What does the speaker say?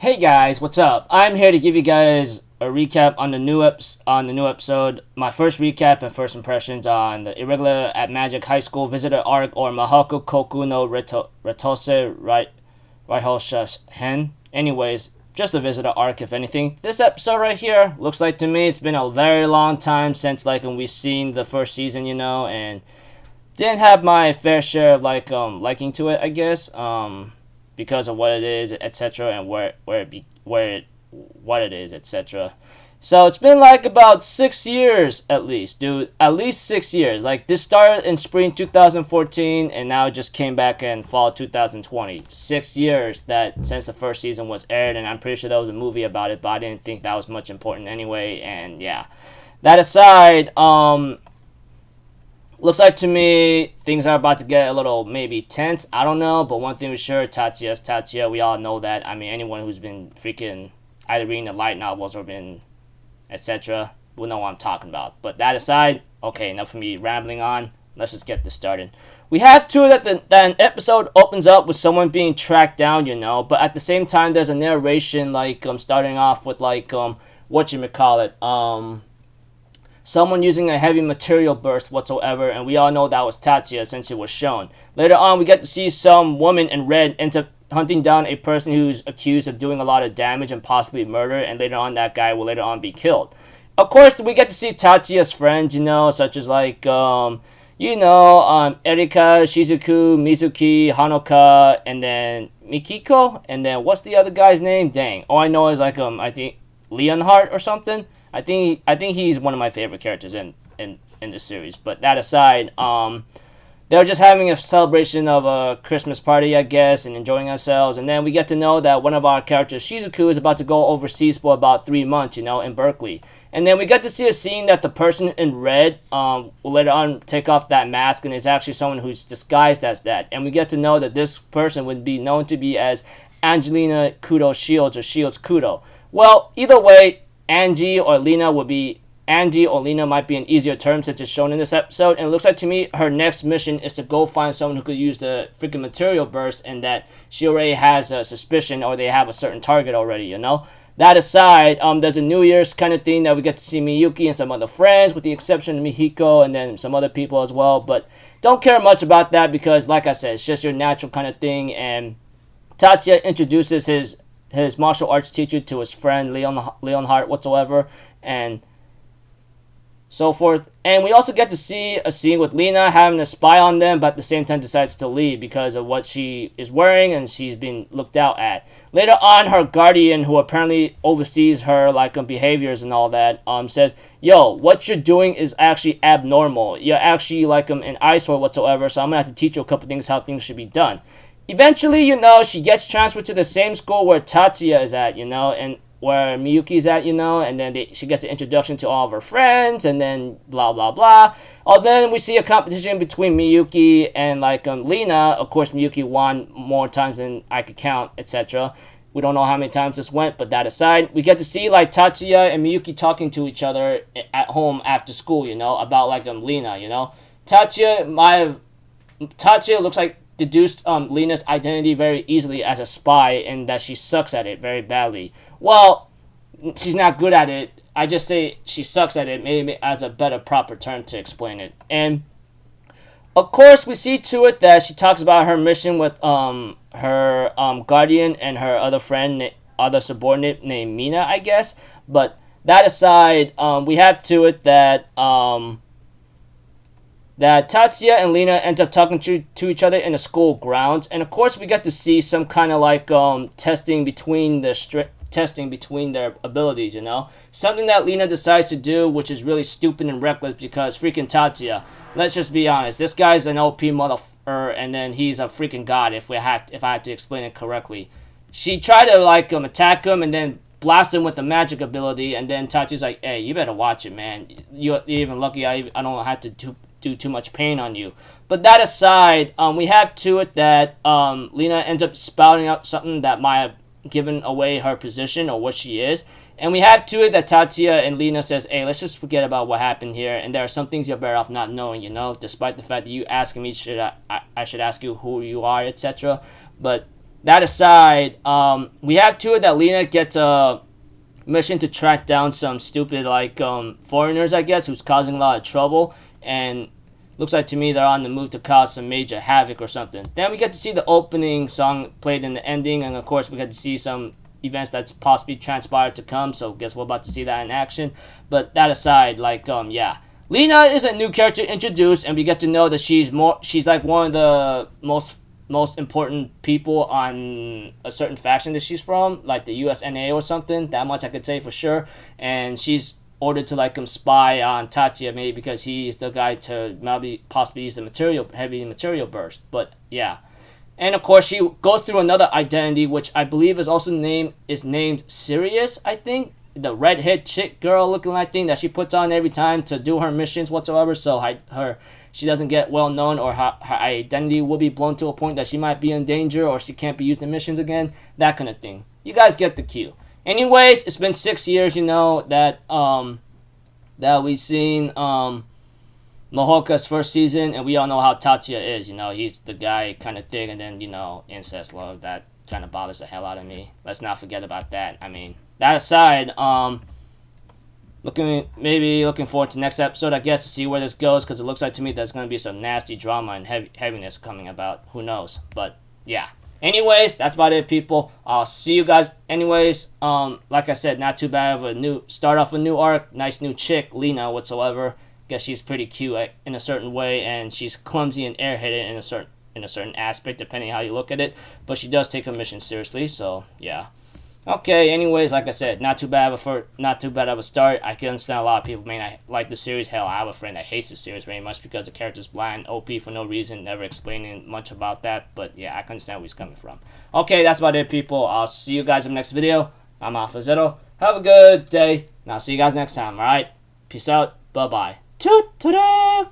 Hey guys, what's up? I'm here to give you guys a recap on the new episode. My first recap and first impressions on the Irregular at Magic High School Visitor Arc or Mahaku Koku no Retose Raihousha-hen. Anyways, just a visitor arc if anything. This episode right here looks like to me it's been a very long time since we've seen the first season, and didn't have my fair share of liking to it, I guess. Because of what it is, etc., and what it is, etc. So it's been about 6 years at least, dude. At least 6 years. This started in spring 2014, and now it just came back in fall 2020. 6 years that since the first season was aired, and I'm pretty sure there was a movie about it, but I didn't think that was much important anyway. And yeah, that aside, looks like to me things are about to get a little maybe tense. I don't know, but one thing for sure, Tatsuya's Tatsuya. We all know that. I mean, anyone who's been freaking either reading the light novels or been etc. will know what I'm talking about. But that aside, okay, enough of me rambling on. Let's just get this started. We have two that an episode opens up with someone being tracked down, but at the same time there's a narration starting off with someone using a heavy material burst whatsoever, and we all know that was Tatsuya since it was shown. Later on, we get to see some woman in red ends up hunting down a person who's accused of doing a lot of damage and possibly murder, and later on that guy will later on be killed. Of course, we get to see Tatsuya's friends, such as Erika, Shizuku, Mizuki, Hanoka, and then Mikiko, and then what's the other guy's name? Dang. All I know is I think Leonhardt or something. I think he's one of my favorite characters in the series. But that aside, they were just having a celebration of a Christmas party, I guess, and enjoying ourselves. And then we get to know that one of our characters, Shizuku, is about to go overseas for about 3 months, in Berkeley. And then we get to see a scene that the person in red will later on take off that mask, and it's actually someone who's disguised as that. And we get to know that this person would be known to be as Angelina Kudo Shields or Shields Kudo. Well, either way, Angie or Lena might be an easier term since it's shown in this episode. And it looks like to me her next mission is to go find someone who could use the freaking material burst, and that she already has a suspicion or they have a certain target already, That aside, there's a New Year's kind of thing that we get to see Miyuki and some other friends, with the exception of Mihiko and then some other people as well. But don't care much about that because, like I said, it's just your natural kind of thing. And Tatsuya introduces his martial arts teacher to his friend Leonhardt whatsoever, and so forth. And we also get to see a scene with Lena having a spy on them, but at the same time decides to leave because of what she is wearing and she's being looked out at. Later on, her guardian, who apparently oversees her behaviors and all that, says, "Yo, what you're doing is actually abnormal. You're actually an eyesore whatsoever, so I'm gonna have to teach you a couple things how things should be done." Eventually, she gets transferred to the same school where Tatsuya is at, and where Miyuki's at, and then she gets an introduction to all of her friends, and then blah, blah, blah. Then we see a competition between Miyuki and, Lena. Of course, Miyuki won more times than I could count, etc. We don't know how many times this went, but that aside, we get to see, Tatsuya and Miyuki talking to each other at home after school, about, Lena, Tatsuya looks like deduced Lena's identity very easily as a spy, and that she sucks at it very badly. Well, she's not good at it. I just say she sucks at it, maybe as a better proper term to explain it. And of course, we see to it that she talks about her mission with her guardian and her other friend, other subordinate named Mina, I guess. But that aside, we have to it that Tatsuya and Lena end up talking to each other in the school grounds, and of course we get to see some kind of testing between their abilities, something that Lena decides to do, which is really stupid and reckless because freaking Tatsuya, let's just be honest, this guy's an OP motherfucker, and then he's a freaking god if I have to explain it correctly. She tried to attack him and then blast him with the magic ability, and then Tatsuya's like, "Hey, you better watch it, man. You're even lucky I don't have to do too much pain on you." But that aside, we have to it that Lena ends up spouting out something that might have given away her position or what she is. And we have to it that Tatsuya and Lena says, "Hey, let's just forget about what happened here, and there are some things you're better off not knowing, despite the fact that you asking me I should ask you who you are, etc." But that aside, we have to that Lena gets a mission to track down some stupid like foreigners, I guess, who's causing a lot of trouble, and looks like to me they're on the move to cause some major havoc or something. Then we get to see the opening song played in the ending, and of course we get to see some events that's possibly transpired to come. So guess we're about to see that in action. But that aside, like yeah, Lena is a new character introduced, and we get to know that she's like one of the most important people on a certain faction that she's from, like the USNA or something. That much I could say for sure. And she's ordered to like spy on Tatsuya, maybe because he's the guy to maybe possibly use the heavy material burst. But yeah. And of course she goes through another identity, which I believe is also named Sirius, I think. The redhead chick girl looking like thing that she puts on every time to do her missions whatsoever. So she doesn't get well known, or her identity will be blown to a point that she might be in danger, or she can't be used in missions again. That kind of thing. You guys get the cue. Anyways, it's been 6 years, that we've seen Mahoka's first season, and we all know how Tatsuya is. He's the guy kind of thing, and then incest love, that kind of bothers the hell out of me. Let's not forget about that. I mean, that aside, looking forward to next episode, I guess, to see where this goes, because it looks like to me there's going to be some nasty drama and heaviness coming about. Who knows? But yeah. Anyways, that's about it, people. I'll see you guys. Anyways, like I said, not too bad of a start off a new arc. Nice new chick, Lena whatsoever. Guess she's pretty cute in a certain way, and she's clumsy and airheaded in a certain aspect, depending how you look at it. But she does take her mission seriously, so yeah. Okay, anyways, like I said, not too bad of a start. I can understand a lot of people may not like the series. Hell, I have a friend that hates the series very much because the character's bland, OP for no reason, never explaining much about that. But yeah, I can understand where he's coming from. Okay, that's about it, people. I'll see you guys in the next video. I'm Alpha Zero. Have a good day, and I'll see you guys next time, alright? Peace out. Bye-bye. Toot-toot-toot!